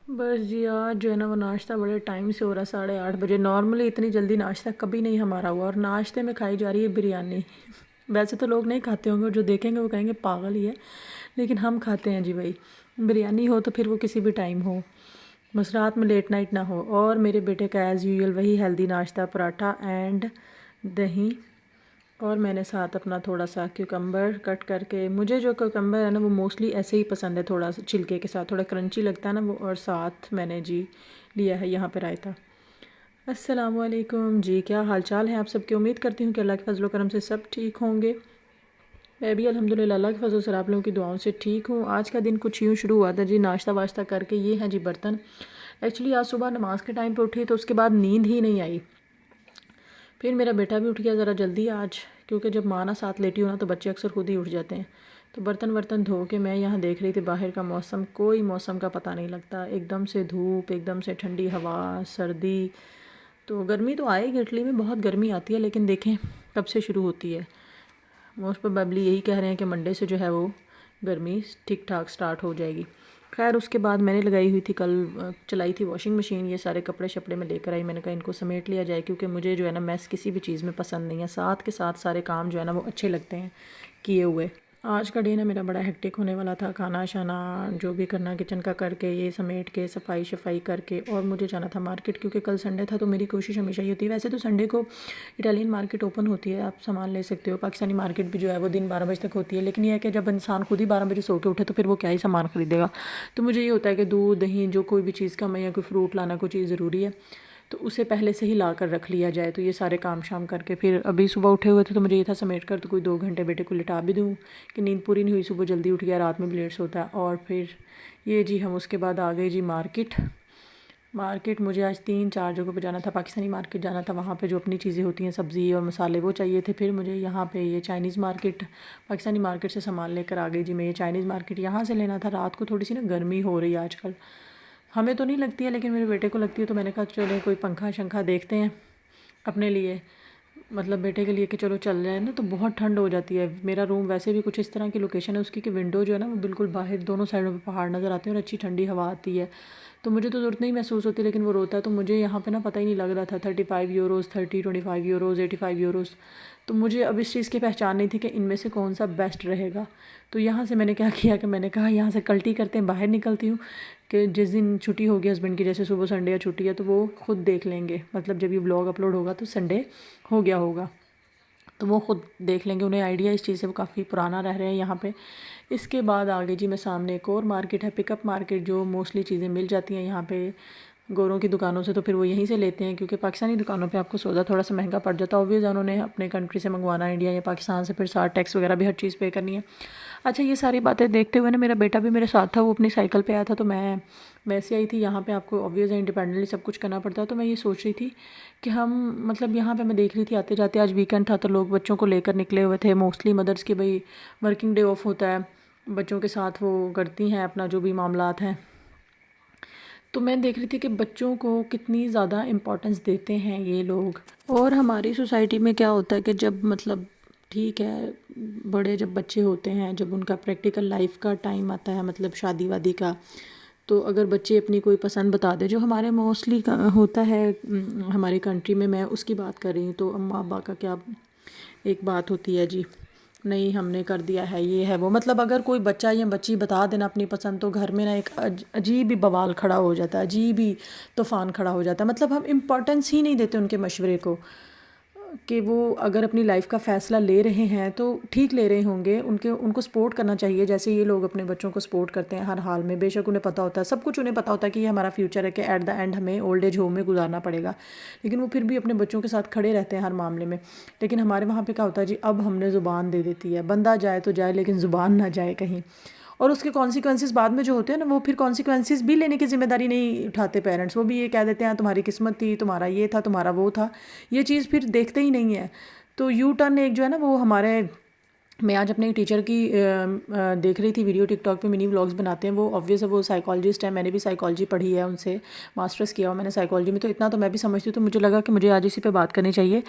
بس جی آج جو ہے نا وہ ناشتہ بڑے ٹائم سے ہو رہا ہے، 8:30 بجے۔ نارملی اتنی جلدی ناشتہ کبھی نہیں ہمارا ہوا، اور ناشتے میں کھائی جا رہی ہے بریانی۔ ویسے تو لوگ نہیں کھاتے ہوں گے، اور جو دیکھیں گے وہ کہیں گے پاگل ہی ہے، لیکن ہم کھاتے ہیں جی بھائی۔ بریانی ہو تو پھر وہ کسی بھی ٹائم ہو، بس رات میں لیٹ نائٹ نہ ہو۔ اور میرے بیٹے کا ایز یوزول وہی ہیلدی ناشتہ، پراٹھا اینڈ دہی، اور میں نے ساتھ اپنا تھوڑا سا کیوکمبر کٹ کر کے، مجھے جو کیوکمبر ہے نا وہ موسٹلی ایسے ہی پسند ہے، تھوڑا سا چھلکے کے ساتھ، تھوڑا کرنچی لگتا ہے نا وہ، اور ساتھ میں نے جی لیا ہے یہاں پہ رائتا۔ السلام علیکم جی، کیا حال چال ہے آپ سب کی؟ امید کرتی ہوں کہ اللہ کے فضل و کرم سے سب ٹھیک ہوں گے۔ میں بھی الحمدللہ اللہ کے فضل سے آپ لوگوں کی دعاؤں سے ٹھیک ہوں۔ آج کا دن کچھ یوں شروع ہوا تھا جی، ناشتہ واشتہ کر کے، یہ ہیں جی برتن۔ ایکچولی آج صبح نماز کے ٹائم پہ اٹھی تو اس کے بعد نیند ہی نہیں آئی۔ پھر میرا بیٹا بھی اٹھ گیا ذرا جلدی آج، کیونکہ جب ماں نہ ساتھ لیٹی ہو نا تو بچے اکثر خود ہی اٹھ جاتے ہیں۔ تو برتن ورتن دھو کے میں یہاں دیکھ رہی تھی باہر کا موسم، کوئی موسم کا پتہ نہیں لگتا، ایک دم سے دھوپ، ایک دم سے ٹھنڈی ہوا، سردی۔ تو گرمی تو آئے گی، اٹلی میں بہت گرمی آتی ہے، لیکن دیکھیں کب سے شروع ہوتی ہے۔ موسٹ پروبیبلی یہی کہہ رہے ہیں کہ منڈے سے جو ہے وہ گرمی ٹھیک ٹھاک سٹارٹ ہو جائے گی۔ خیر اس کے بعد میں نے لگائی ہوئی تھی، کل چلائی تھی واشنگ مشین، یہ سارے کپڑے شپڑے میں لے کر آئی، میں نے کہا ان کو سمیٹ لیا جائے، کیونکہ مجھے جو ہے نا میس کسی بھی چیز میں پسند نہیں ہے، ساتھ کے ساتھ سارے کام جو ہے نا وہ اچھے لگتے ہیں کیے ہوئے۔ آج کا ڈے نا میرا بڑا ہیکٹک ہونے والا تھا، کھانا شانا جو بھی کرنا کچن کا کر کے، یہ سمیٹ کے صفائی شفائی کر کے، اور مجھے جانا تھا مارکیٹ، کیونکہ کل سنڈے تھا تو میری کوشش ہمیشہ یہ ہوتی ہے، ویسے تو سنڈے کو اٹالین مارکیٹ اوپن ہوتی ہے، آپ سامان لے سکتے ہو، پاکستانی مارکیٹ بھی جو ہے وہ دن 12 بجے تک ہوتی ہے، لیکن یہ ہے کہ جب انسان خود ہی 12 بجے سو کے اٹھے تو پھر وہ کیا ہی سامان خریدے گا۔ تو مجھے یہ ہوتا ہے کہ دودھ دہی جو کوئی بھی چیز کا میں، یا کوئی فروٹ لانا کوئی چیز ضروری ہے تو اسے پہلے سے ہی لا کر رکھ لیا جائے، تو یہ سارے کام شام کر کے پھر ابھی صبح اٹھے ہوئے تھے تو مجھے یہ تھا سمیٹ کر تو کوئی 2 گھنٹے بیٹے کو لٹا بھی دوں کہ نیند پوری نہیں ہوئی، صبح جلدی اٹھ گیا، رات میں بھی لیٹ سوتا ہے۔ اور پھر یہ جی ہم اس کے بعد آ گئے جی مارکیٹ مجھے آج 3 4 جگہوں پہ جانا تھا، پاکستانی مارکیٹ جانا تھا، وہاں پہ جو اپنی چیزیں ہوتی ہیں سبزی اور مسالے وہ چاہیے تھے، پھر مجھے یہاں پہ یہ چائنیز مارکیٹ، پاکستانی مارکیٹ سے سامان لے کر آ گئی جی میں، یہ چائنیز مارکیٹ یہاں سے لینا تھا۔ رات کو تھوڑی سی نا گرمی ہو رہی ہے آج کل، ہمیں تو نہیں لگتی ہے لیکن میرے بیٹے کو لگتی ہے، تو میں نے کہا چلیں کوئی پنکھا شنکھا دیکھتے ہیں اپنے لیے، مطلب بیٹے کے لیے کہ چلو چل جائے نا، تو بہت ٹھنڈ ہو جاتی ہے۔ میرا روم ویسے بھی کچھ اس طرح کی لوکیشن ہے اس کی کہ ونڈو جو ہے نا وہ بالکل باہر دونوں سائڈوں پہ پہاڑ نظر آتے ہیں اور اچھی ٹھنڈی ہوا آتی ہے، تو مجھے تو ضرورت نہیں محسوس ہوتی، لیکن وہ روتا ہے تو مجھے یہاں پہ نا پتہ ہی نہیں لگ رہا تھا، 35 یوروز، 25 یوروز، 85 یوروز، تو مجھے اب اس چیز کی پہچان نہیں تھی کہ ان میں سے کون سا بیسٹ رہے گا۔ تو یہاں سے میں نے کیا کیا کہ میں نے کہا یہاں سے کلٹی کرتے ہیں، باہر نکلتی ہوں کہ جس دن چھٹی ہوگی ہسبینڈ کی، جیسے صبح سنڈے یا چھٹی ہے تو وہ خود دیکھ لیں گے، مطلب جب یہ ولاگ اپلوڈ ہوگا تو سنڈے ہو گیا ہوگا تو وہ خود دیکھ لیں گے، انہیں آئیڈیا اس چیز سے، وہ کافی پرانا رہ رہے ہیں یہاں پہ۔ اس کے بعد آگے جی میں سامنے ایک اور مارکیٹ ہے، پک اپ مارکیٹ، جو موسٹلی چیزیں مل جاتی ہیں یہاں پہ گوروں کی دکانوں سے، تو پھر وہ یہیں سے لیتے ہیں، کیونکہ پاکستانی دکانوں پہ آپ کو سودا تھوڑا سا مہنگا پڑ جاتا ہے، اوبویس انہوں نے اپنے کنٹری سے منگوانا ہے، انڈیا یا پاکستان سے، پھر ساتھ ٹیکس وغیرہ بھی ہر چیز پے کرنی ہے۔ اچھا یہ ساری باتیں دیکھتے ہوئے نا میرا بیٹا بھی میرے ساتھ تھا، وہ اپنی سائیکل پہ آیا تھا، تو میں ویسے آئی تھی، یہاں پہ آپ کو اوبویس ہے انڈیپینڈنٹلی سب کچھ کرنا پڑتا ہے، تو میں یہ سوچ رہی تھی کہ ہم مطلب یہاں پہ میں دیکھ رہی تھی آتے جاتے، آج ویکنڈ تھا تو لوگ بچوں کو لے کر نکلے ہوئے تھے، موسٹلی مدرس کے بھائی ورکنگ ڈے آف ہوتا ہے، بچوں کے ساتھ وہ کرتی ہیں اپنا جو بھی معاملات ہیں، تو میں دیکھ رہی تھی کہ بچوں کو کتنی زیادہ امپورٹنس دیتے ہیں یہ لوگ۔ اور ہماری سوسائٹی میں کیا ہوتا ہے کہ جب مطلب ٹھیک ہے بڑے جب بچے ہوتے ہیں، جب ان کا پریکٹیکل لائف کا ٹائم آتا ہے، مطلب شادی وادی کا، تو اگر بچے اپنی کوئی پسند بتا دے، جو ہمارے موسٹلی ہوتا ہے ہماری کنٹری میں اس کی بات کر رہی ہوں، تو اماں ابا کا کیا ایک بات ہوتی ہے جی، نہیں ہم نے کر دیا ہے، یہ ہے وہ، مطلب اگر کوئی بچہ یا بچی بتا دینا اپنی پسند تو گھر میں نا ایک عجیب ہی بوال کھڑا ہو جاتا ہے، عجیب ہی طوفان کھڑا ہو جاتا ہے، مطلب ہم امپورٹنس ہی نہیں دیتے ان کے مشورے کو، کہ وہ اگر اپنی لائف کا فیصلہ لے رہے ہیں تو ٹھیک لے رہے ہوں گے، ان کو سپورٹ کرنا چاہیے، جیسے یہ لوگ اپنے بچوں کو سپورٹ کرتے ہیں ہر حال میں، بے شک انہیں پتہ ہوتا ہے سب کچھ، انہیں پتہ ہوتا ہے کہ یہ ہمارا فیوچر ہے، کہ ایٹ دا اینڈ ہمیں اولڈ ایج ہوم میں گزارنا پڑے گا، لیکن وہ پھر بھی اپنے بچوں کے ساتھ کھڑے رہتے ہیں ہر معاملے میں۔ لیکن ہمارے وہاں پہ کیا ہوتا ہے جی، اب ہم نے زبان دے دیتی ہے، بندہ جائے تو جائے لیکن زبان نہ جائے کہیں، اور اس کے کانسیکوینسز بعد میں جو ہوتے ہیں نا، وہ پھر کانسیکوینسز بھی لینے کی ذمہ داری نہیں اٹھاتے پیرنٹس، وہ بھی یہ کہہ دیتے ہیں تمہاری قسمت تھی، تمہارا یہ تھا، تمہارا وہ تھا، یہ چیز پھر دیکھتے ہی نہیں ہے۔ تو یو ٹرن ایک جو ہے نا وہ ہمارے میں آج اپنے ٹیچر کی دیکھ رہی تھی ویڈیو، ٹک ٹاک پہ منی ولاگز بناتے ہیں وہ، آبویس ہے وہ سائیکالوجسٹ ہے، میں نے بھی سائیکالوجی پڑھی ہے ان سے، ماسٹرس کیا ہوا میں نے سائیکالوجی میں، تو اتنا تو میں بھی سمجھتی ہوں، تو مجھے لگا کہ مجھے آج اسی پہ بات کرنی چاہیے۔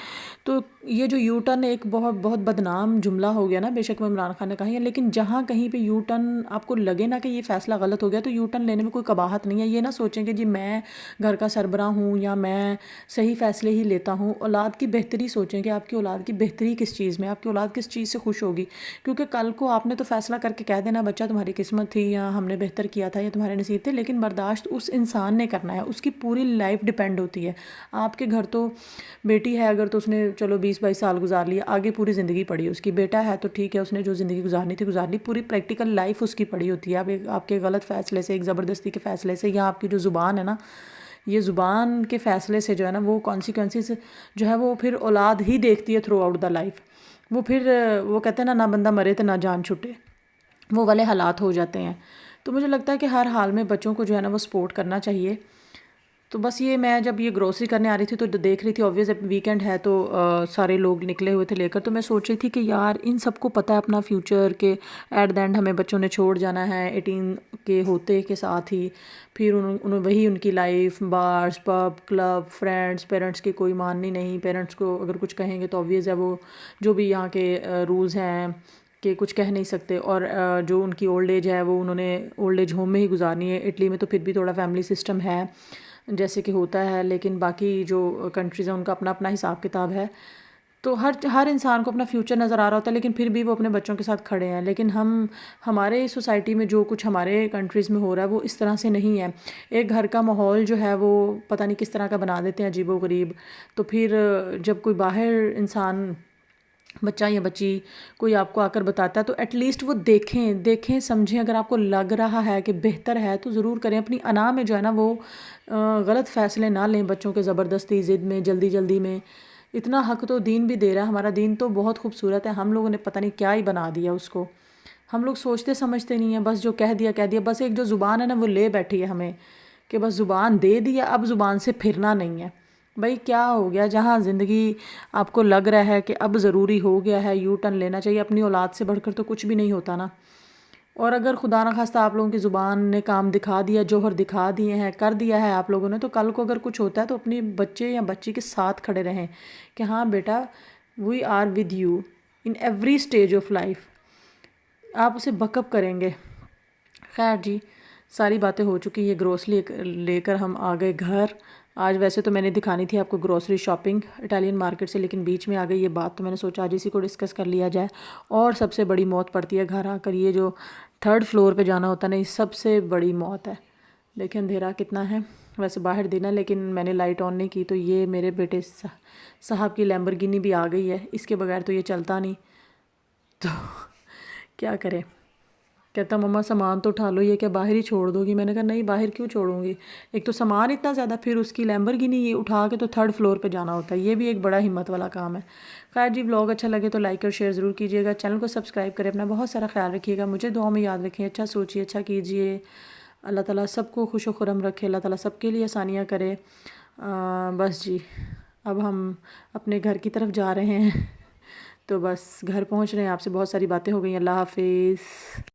تو یہ جو یو ٹرن ایک بہت بہت بدنام جملہ ہو گیا نا، بے شک وہ عمران خان نے کہا ہے، لیکن جہاں کہیں پہ یو ٹرن آپ کو لگے نا کہ یہ فیصلہ غلط ہو گیا، تو یو ٹرن لینے میں کوئی قباحت نہیں ہے۔ یہ نہ سوچیں کہ جی میں گھر کا سربراہ ہوں یا میں صحیح فیصلے ہی لیتا ہوں، اولاد کی بہتری سوچیں کہ آپ کی اولاد کی بہتری کس چیز میں، آپ کی اولاد کس چیز سے خوش ہوگی، کیونکہ کل کو آپ نے تو فیصلہ کر کے کہہ دینا بچہ تمہاری قسمت تھی یا ہم نے بہتر کیا تھا یا تمہارے نصیب تھے، لیکن برداشت اس انسان نے کرنا ہے، اس کی پوری لائف ڈیپینڈ ہوتی ہے۔ آپ کے گھر تو بیٹی ہے اگر، تو اس نے چلو 20-22 سال گزار لیا، آگے پوری زندگی پڑی اس کی، بیٹا ہے تو ٹھیک ہے اس نے جو زندگی گزارنی تھی گزار لی، پوری پریکٹیکل لائف اس کی پڑی ہوتی ہے۔ اب آپ کے غلط فیصلے سے، ایک زبردستی کے فیصلے سے، یا آپ کی جو زبان ہے نا، یہ زبان کے فیصلے سے جو ہے نا وہ کانسیکوینسز جو ہے وہ پھر اولاد ہی دیکھتی ہے تھرو آؤٹ دا لائف۔ وہ پھر وہ کہتے ہیں نا، نہ بندہ مرے تو نہ جان چھٹے، وہ والے حالات ہو جاتے ہیں۔ تو مجھے لگتا ہے کہ ہر حال میں بچوں کو جو ہے نا وہ سپورٹ کرنا چاہیے۔ تو بس یہ میں جب یہ گروسری کرنے آ رہی تھی تو دیکھ رہی تھی، آبویس ویکینڈ ہے تو سارے لوگ نکلے ہوئے تھے لے کر، تو میں سوچ رہی تھی کہ یار ان سب کو پتہ ہے اپنا فیوچر، کہ ایٹ دا اینڈ ہمیں بچوں نے چھوڑ جانا ہے 18 کے ہوتے کے ساتھ ہی، پھر انہوں وہی ان کی life, bars, pub, club, friends, parents کی کوئی ماننی نہیں، پیرنٹس کو اگر کچھ کہیں گے تو آبویس ہے وہ جو بھی یہاں کے رولز ہیں کہ کچھ کہہ نہیں سکتے، اور جو ان کی اولڈ ایج ہے وہ انہوں نے اولڈ ایج ہوم میں ہی گزارنی ہے۔ اٹلی میں تو پھر بھی تھوڑا فیملی سسٹم ہے جیسے کہ ہوتا ہے، لیکن باقی جو کنٹریز ہیں ان کا اپنا اپنا حساب کتاب ہے۔ تو ہر انسان کو اپنا فیوچر نظر آ رہا ہوتا ہے، لیکن پھر بھی وہ اپنے بچوں کے ساتھ کھڑے ہیں، لیکن ہمارے سوسائٹی میں جو کچھ ہمارے کنٹریز میں ہو رہا ہے وہ اس طرح سے نہیں ہے۔ ایک گھر کا ماحول جو ہے وہ پتہ نہیں کس طرح کا بنا دیتے ہیں، عجیب و غریب۔ تو پھر جب کوئی باہر انسان، بچہ یا بچی کوئی آپ کو آ کر بتاتا ہے تو ایٹ لیسٹ وہ دیکھیں سمجھیں، اگر آپ کو لگ رہا ہے کہ بہتر ہے تو ضرور کریں۔ اپنی انا میں جو ہے نا وہ غلط فیصلے نہ لیں بچوں کے، زبردستی، ضد میں، جلدی جلدی میں۔ اتنا حق تو دین بھی دے رہا ہے، ہمارا دین تو بہت خوبصورت ہے، ہم لوگوں نے پتہ نہیں کیا ہی بنا دیا اس کو، ہم لوگ سوچتے سمجھتے نہیں ہیں، بس جو کہہ دیا کہہ دیا، بس ایک جو زبان ہے نا وہ لے بیٹھی ہے ہمیں کہ بس زبان دے دیا، اب زبان سے پھرنا نہیں ہے۔ بھائی کیا ہو گیا، جہاں زندگی آپ کو لگ رہا ہے کہ اب ضروری ہو گیا ہے یو ٹرن لینا چاہیے، اپنی اولاد سے بڑھ کر تو کچھ بھی نہیں ہوتا نا۔ اور اگر خدا نخواستہ آپ لوگوں کی زبان نے کام دکھا دیا، جوہر دکھا دیے ہیں، کر دیا ہے آپ لوگوں نے، تو کل کو اگر کچھ ہوتا ہے تو اپنی بچے یا بچی کے ساتھ کھڑے رہیں کہ ہاں بیٹا we are with you in every stage of life, آپ اسے بک اپ کریں گے۔ خیر جی، ساری باتیں ہو چکی، یہ گروسری لے کر ہم آ گئے گھر۔ آج ویسے تو میں نے دکھانی تھی آپ کو گروسری شاپنگ اٹالین مارکیٹ سے، لیکن بیچ میں آ گئی یہ بات، تو میں نے سوچا آج اسی کو ڈسکس کر لیا جائے۔ اور سب سے بڑی موت پڑتی ہے گھر آ کر، یہ جو 3rd فلور پہ جانا ہوتا ہے نا، یہ سب سے بڑی موت ہے۔ دیکھیں اندھیرا کتنا ہے، ویسے باہر دینا، لیکن میں نے لائٹ آن نہیں کی، تو یہ میرے بیٹے صاحب کی لیمبرگینی بھی آ گئی ہے، اس کے بغیر تو یہ چلتا نہیں، تو کیا کرے۔ کہتا مما سامان تو اٹھا لو، یہ کیا باہر ہی چھوڑ دو گی؟ میں نے کہا نہیں، باہر کیوں چھوڑوں گی، ایک تو سامان اتنا زیادہ، پھر اس کی لیمبرگینی یہ اٹھا کے تو 3rd فلور پہ جانا ہوتا ہے، یہ بھی ایک بڑا ہمت والا کام ہے۔ خیر جی، ولاگ اچھا لگے تو لائک اور شیئر ضرور کیجیے گا، چینل کو سبسکرائب کریں، اپنا بہت سارا خیال رکھیے گا، مجھے دعاؤں میں یاد رکھیں، اچھا سوچیے، اچھا کیجیے، اللہ تعالیٰ سب کو خوش و خرم رکھے، اللہ تعالیٰ سب کے لیے آسانیاں کرے۔ بس جی، اب ہم اپنے گھر کی طرف جا رہے ہیں، تو بس گھر پہنچ رہے ہیں، آپ سے بہت ساری باتیں ہو گئی، اللہ حافظ۔